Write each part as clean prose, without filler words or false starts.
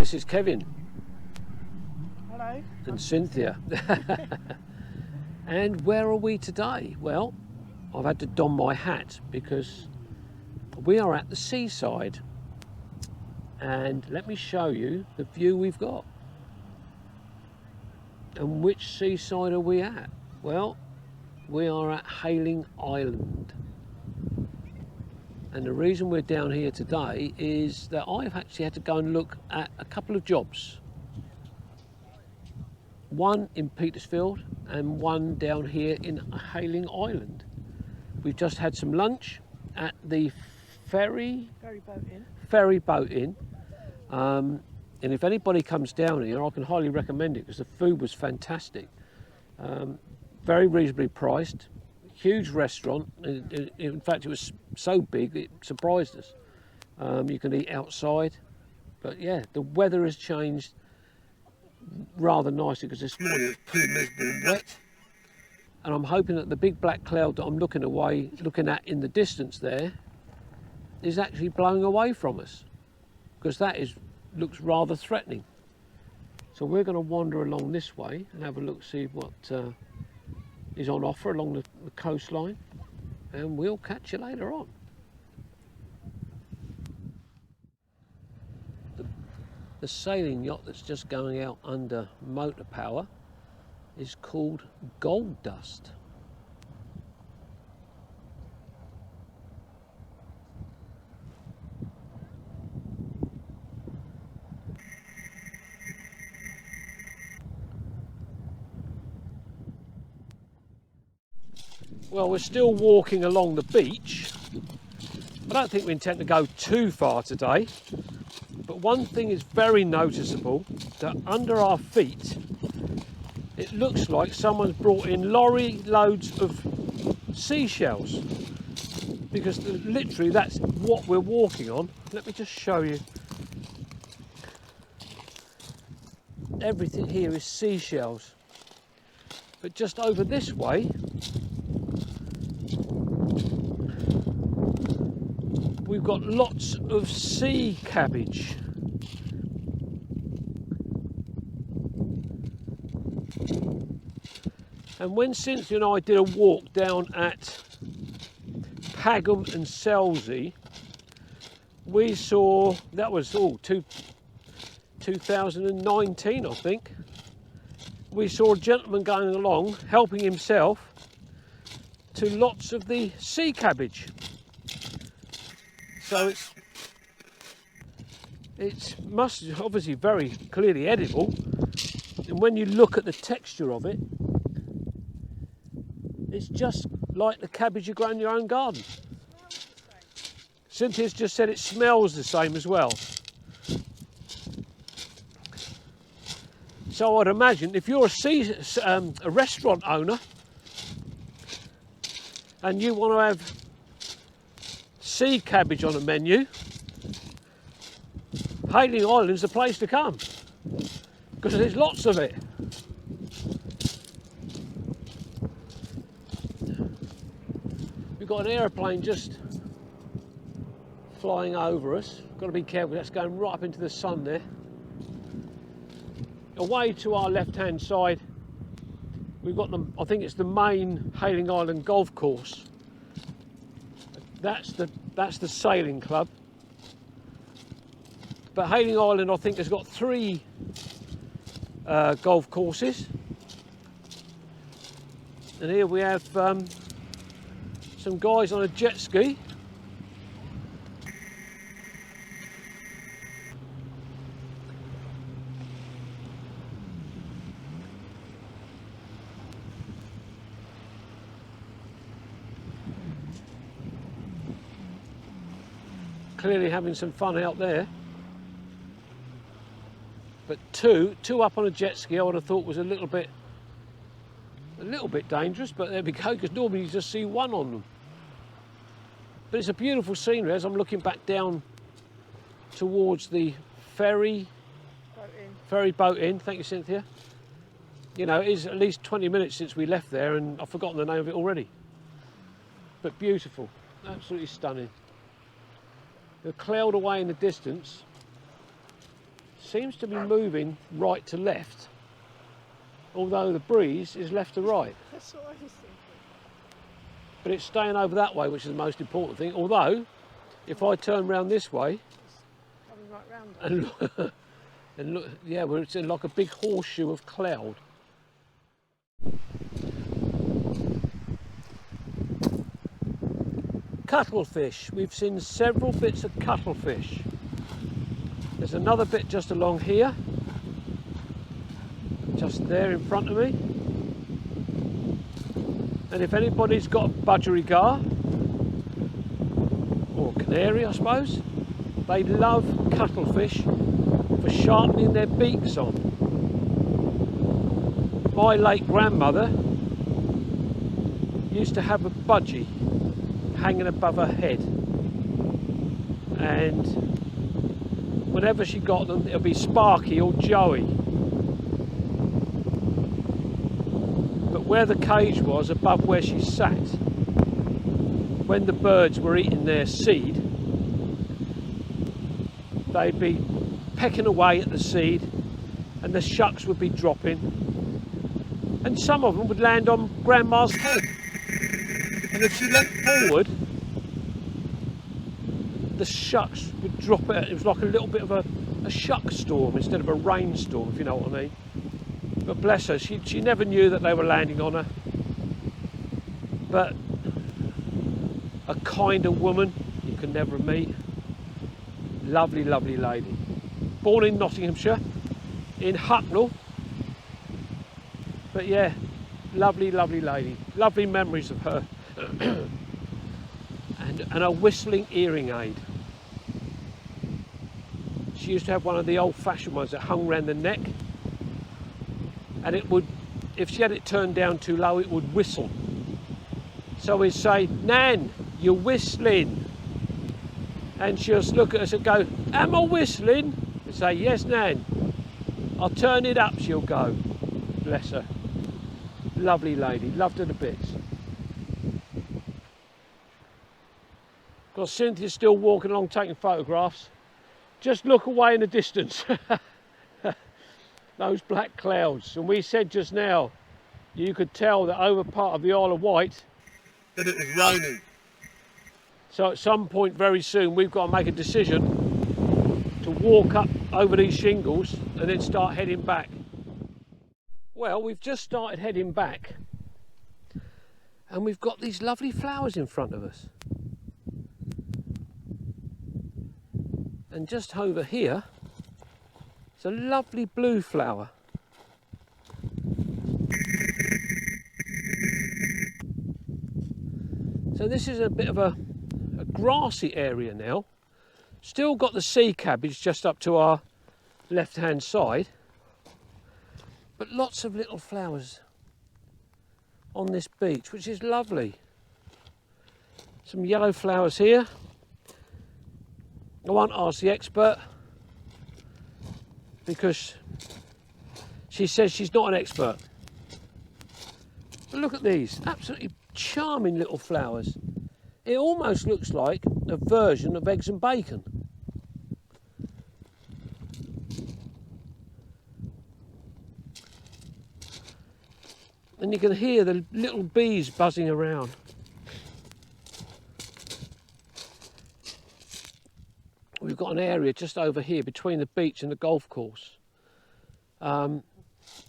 This is Kevin. Hello. And Cynthia. And where are we today? Well, I've had to don my hat because we are at the seaside. And let me show you the view we've got. And which seaside are we at? Well, we are at Hayling Island. And the reason we're down here today is that I've actually had to go and look at a couple of jobs. One in Petersfield and one down here in Hayling Island. We've just had some lunch at the Ferry Boat Inn. And if anybody comes down here, I can highly recommend it because the food was fantastic. Very reasonably priced. Huge restaurant. In fact, it was so big it surprised us. You can eat outside, but yeah, the weather has changed rather nicely because this morning it was pretty miserable and wet. And I'm hoping that the big black cloud that I'm looking at in the distance there is actually blowing away from us, because that looks rather threatening. So we're going to wander along this way and have a look, see what is on offer along the coastline, and we'll catch you later on. The sailing yacht that's just going out under motor power is called Gold Dust. Well, we're still walking along the beach. I don't think we intend to go too far today, but one thing is very noticeable, that under our feet it looks like someone's brought in lorry loads of seashells, because literally that's what we're walking on. Let me just show you. Everything here is seashells, but just over this way we've got lots of sea cabbage. And when Cynthia and I did a walk down at Pagham and Selsey, we saw, that was 2019 I think, we saw a gentleman going along helping himself to lots of the sea cabbage. So it's obviously very clearly edible, and when you look at the texture of it, it's just like the cabbage you grow in your own garden. Cynthia's just said it smells the same as well. So I'd imagine if you're a restaurant owner and you want to have sea cabbage on a menu, Hayling Island's the place to come, because there's lots of it. We've got an aeroplane just flying over us. Got to be careful, that's going right up into the sun there. Away to our left hand side we've got I think it's the main Hayling Island golf course. That's the sailing club. But Hayling Island, I think, has got 3 golf courses. And here we have some guys on a jet ski. Clearly having some fun out there. But two up on a jet ski I would have thought was a little bit dangerous, but there we go, because normally you just see one on them. But it's a beautiful scenery as I'm looking back down towards the Ferry Boat Inn. Thank you, Cynthia. You know, it is at least 20 minutes since we left there and I've forgotten the name of it already. But beautiful, absolutely stunning. The cloud away in the distance seems to be moving right to left, although the breeze is left to right. That's what I was thinking. But it's staying over that way, which is the most important thing. Although, if I turn round this way, Coming right round. and look, and look, yeah, well, it's in like a big horseshoe of cloud. Cuttlefish. We've seen several bits of cuttlefish. There's another bit just along here, just there in front of me. And if anybody's got a budgerigar, or canary I suppose, they love cuttlefish for sharpening their beaks on. My late grandmother used to have a budgie hanging above her head, and whenever she got them, it'll be Sparky or Joey. But where the cage was, above where she sat, when the birds were eating their seed, they'd be pecking away at the seed and the shucks would be dropping, and some of them would land on Grandma's head. And if she leant forward, the shucks would drop out. It was like a little bit of a shuck storm instead of a rainstorm, if you know what I mean. But bless her, she never knew that they were landing on her. But a kinder woman you can never meet. Lovely, lovely lady. Born in Nottinghamshire, in Hucknall. But yeah, lovely, lovely lady. Lovely memories of her. and a whistling earring aid. She used to have one of the old-fashioned ones that hung around the neck, and it would, if she had it turned down too low, it would whistle. So we'd say, "Nan, you're whistling," and she'll look at us and go, "Am I whistling?" And say, "Yes, Nan." "I'll turn it up," she'll go. Bless her. Lovely lady, loved her to bits. Got Cynthia's still walking along taking photographs. Just look away in the distance. Those black clouds. And we said just now, you could tell that over part of the Isle of Wight that it was raining. So at some point very soon we've got to make a decision to walk up over these shingles and then start heading back. Well, we've just started heading back and we've got these lovely flowers in front of us. And just over here, it's a lovely blue flower. So this is a bit of a grassy area now. Still got the sea cabbage just up to our left-hand side. But lots of little flowers on this beach, which is lovely. Some yellow flowers here. I won't ask the expert because she says she's not an expert. But look at these, absolutely charming little flowers. It almost looks like a version of eggs and bacon. And you can hear the little bees buzzing around. We've got an area just over here between the beach and the golf course,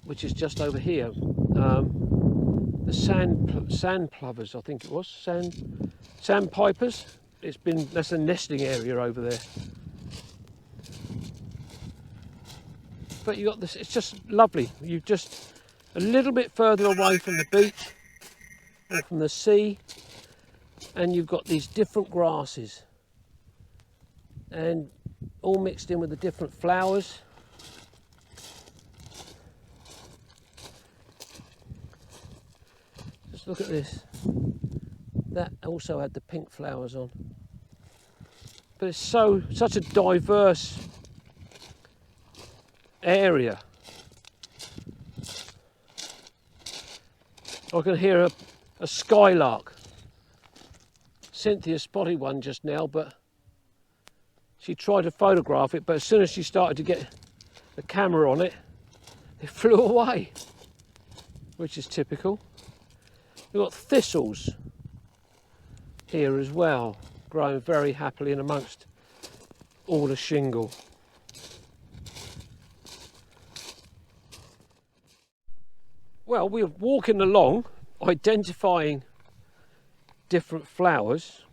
which is just over here. The sand plovers, I think it was, sandpipers. That's a nesting area over there. But you got this. It's just lovely. You just a little bit further away from the beach or from the sea, and you've got these different grasses. And all mixed in with the different flowers. Just look at this. That also had the pink flowers on. But it's such a diverse area. I can hear a skylark. Cynthia spotted one just now, but she tried to photograph it, but as soon as she started to get the camera on it, it flew away, which is typical. We've got thistles here as well, growing very happily in amongst all the shingle. Well, we're walking along, identifying different flowers,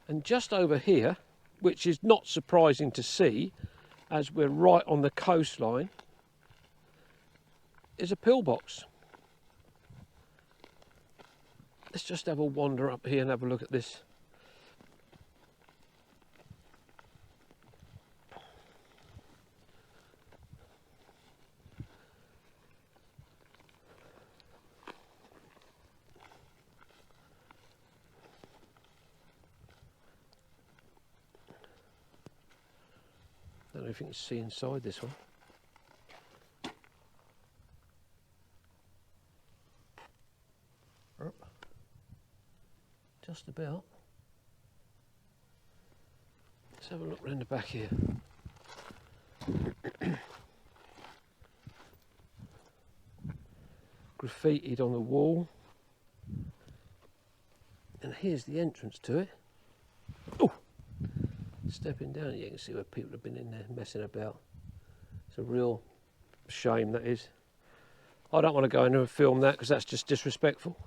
and just over here, which is not surprising to see as we're right on the coastline, is a pillbox. Let's just have a wander up here and have a look at this. I don't know if you can see inside this one. Just about. Let's have a look round the back here. Graffitied on the wall. And here's the entrance to it. Oh! Stepping down, you can see where people have been in there messing about. It's a real shame, that is. I don't want to go in and film that because that's just disrespectful.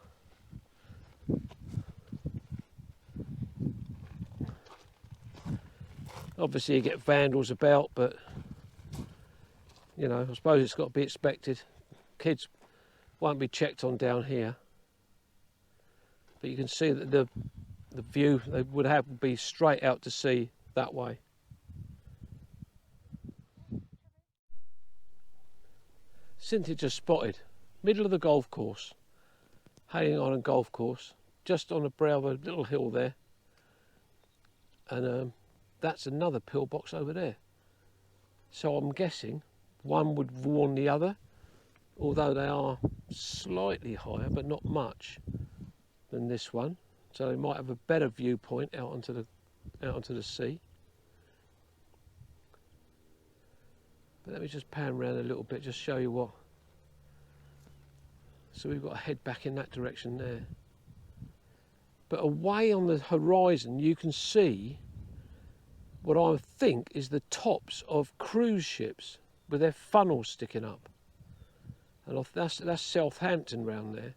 Obviously you get vandals about, but you know, I suppose it's got to be expected. Kids won't be checked on down here. But you can see that the view they would have would be straight out to sea that way. Cynthia just spotted, middle of the golf course, Hayling Island golf course, just on the brow of a little hill there. And that's another pillbox over there. So I'm guessing one would warn the other, although they are slightly higher, but not much, than this one. So they might have a better viewpoint out onto the sea. But let me just pan around a little bit, just show you what. So we've got to head back in that direction there. But away on the horizon, you can see what I think is the tops of cruise ships with their funnels sticking up. And that's Southampton round there.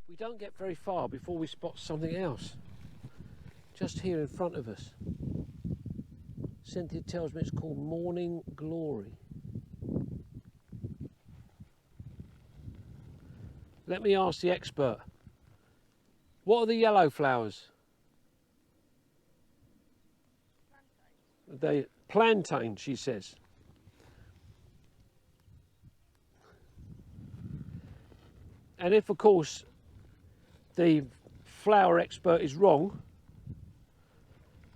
We don't get very far before we spot something else. Just here in front of us. Cynthia tells me it's called Morning Glory. Let me ask the expert. What are the yellow flowers? They plantain, she says. And if, of course, the flower expert is wrong,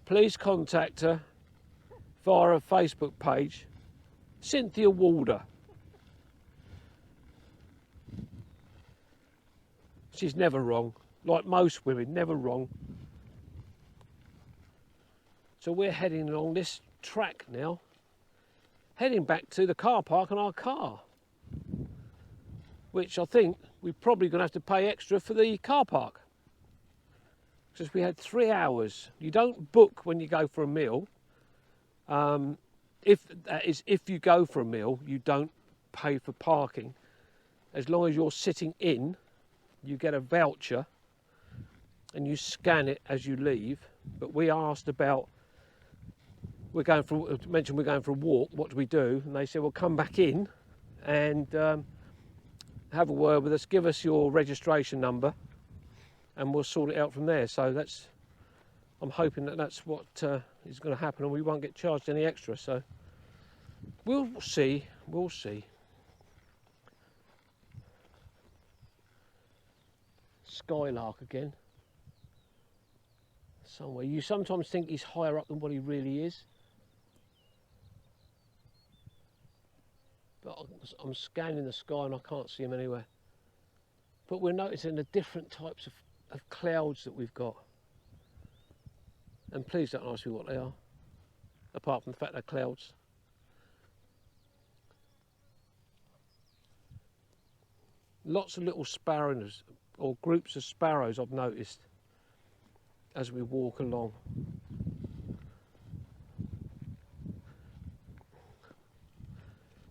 please contact her via her Facebook page, Cynthia Walder. She's never wrong, like most women, never wrong. So we're heading along this track now, heading back to the car park and our car, which I think we're probably going to have to pay extra for the car park. Because we had 3 hours. You don't book when you go for a meal. If you go for a meal, you don't pay for parking. As long as you're sitting in, you get a voucher and you scan it as you leave. But we asked about, we're going for a walk, what do we do? And they said, well, come back in and have a word with us, give us your registration number and we'll sort it out from there. So I'm hoping that that's what is going to happen and we won't get charged any extra. So we'll see. Skylark again. Somewhere. You sometimes think he's higher up than what he really is. But I'm scanning the sky and I can't see him anywhere. But we're noticing the different types of of clouds that we've got. And please don't ask me what they are, apart from the fact they're clouds. Lots of little sparrows, or groups of sparrows I've noticed as we walk along.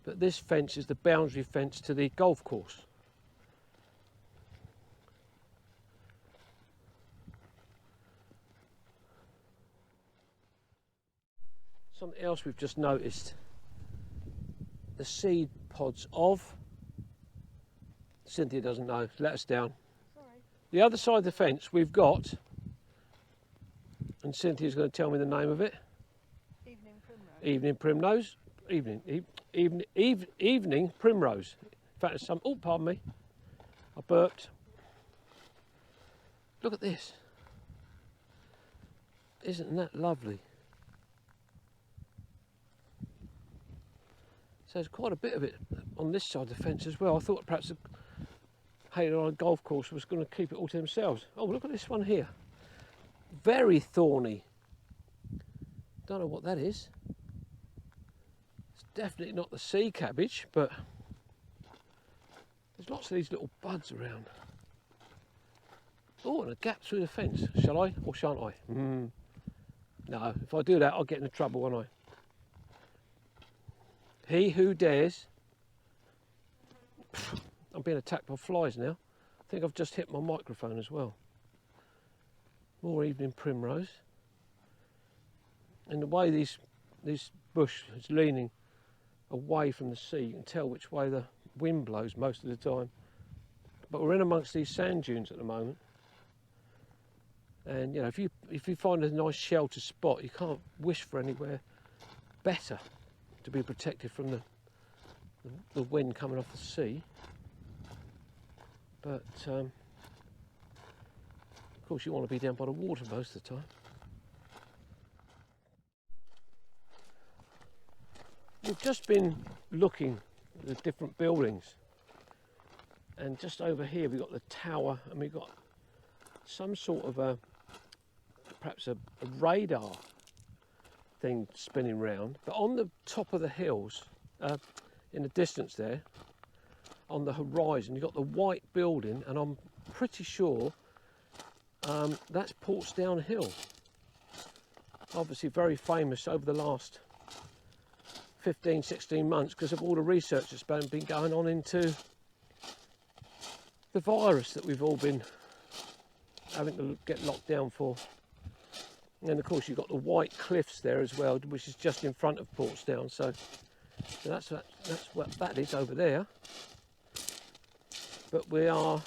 But this fence is the boundary fence to the golf course. Something else we've just noticed, the seed pods of, Cynthia doesn't know, let us down. Sorry. The other side of the fence we've got, and Cynthia's going to tell me the name of it. Evening primrose. Evening primrose. Evening primrose. In fact, there's some, oh pardon me, I burped. Look at this. Isn't that lovely? So there's quite a bit of it on this side of the fence as well. I thought perhaps the Hayling Island golf course was going to keep it all to themselves. Oh, look at this one here. Very thorny. Don't know what that is. It's definitely not the sea cabbage, but there's lots of these little buds around. Oh, and a gap through the fence. Shall I or shan't I? No, if I do that, I'll get into trouble, won't I? He who dares. I'm being attacked by flies now. I think I've just hit my microphone as well. More evening primrose. And the way this bush is leaning away from the sea, you can tell which way the wind blows most of the time. But we're in amongst these sand dunes at the moment. And you know, if you find a nice shelter spot, you can't wish for anywhere better to be protected from the wind coming off the sea. But of course you want to be down by the water most of the time. We've just been looking at the different buildings, and just over here we've got the tower, and we've got some sort of perhaps a radar thing spinning round. But on the top of the hills, in the distance there, on the horizon, you've got the white building, and I'm pretty sure that's Portsdown Hill. Obviously very famous over the last 15-16 months because of all the research that's been going on into the virus that we've all been having to get locked down for. And of course you've got the white cliffs there as well, which is just in front of Portsdown. So that's what that is over there. But we are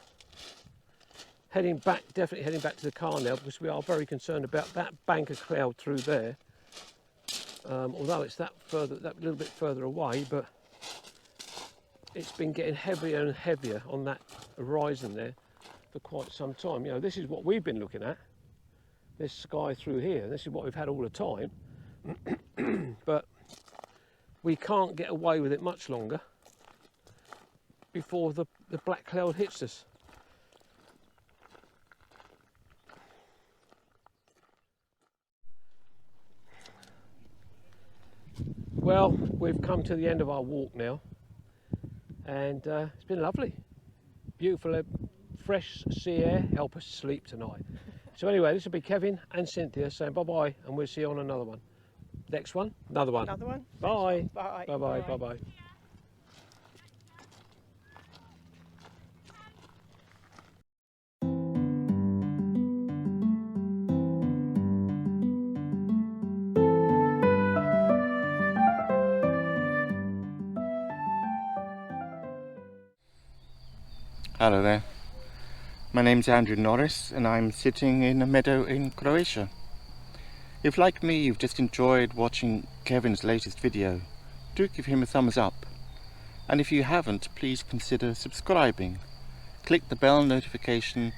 heading back, definitely heading back to the car now, because we are very concerned about that bank of cloud through there. Although it's that little bit further away, but it's been getting heavier and heavier on that horizon there for quite some time. You know, this is what we've been looking at, this sky through here. This is what we've had all the time, but we can't get away with it much longer before the black cloud hits us. Well, we've come to the end of our walk now, and it's been lovely. Beautiful, fresh sea air, help us sleep tonight. So anyway, this will be Kevin and Cynthia saying bye-bye, and we'll see you on another one. Next one, another one. Another one? Bye. Bye. Bye-bye, bye-bye. Hello there, my name's Andrew Norris and I'm sitting in a meadow in Croatia. If like me you've just enjoyed watching Kevin's latest video, do give him a thumbs up, and if you haven't, please consider subscribing. Click the bell notification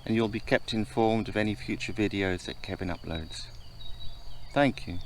and you'll be kept informed of any future videos that Kevin uploads. Thank you.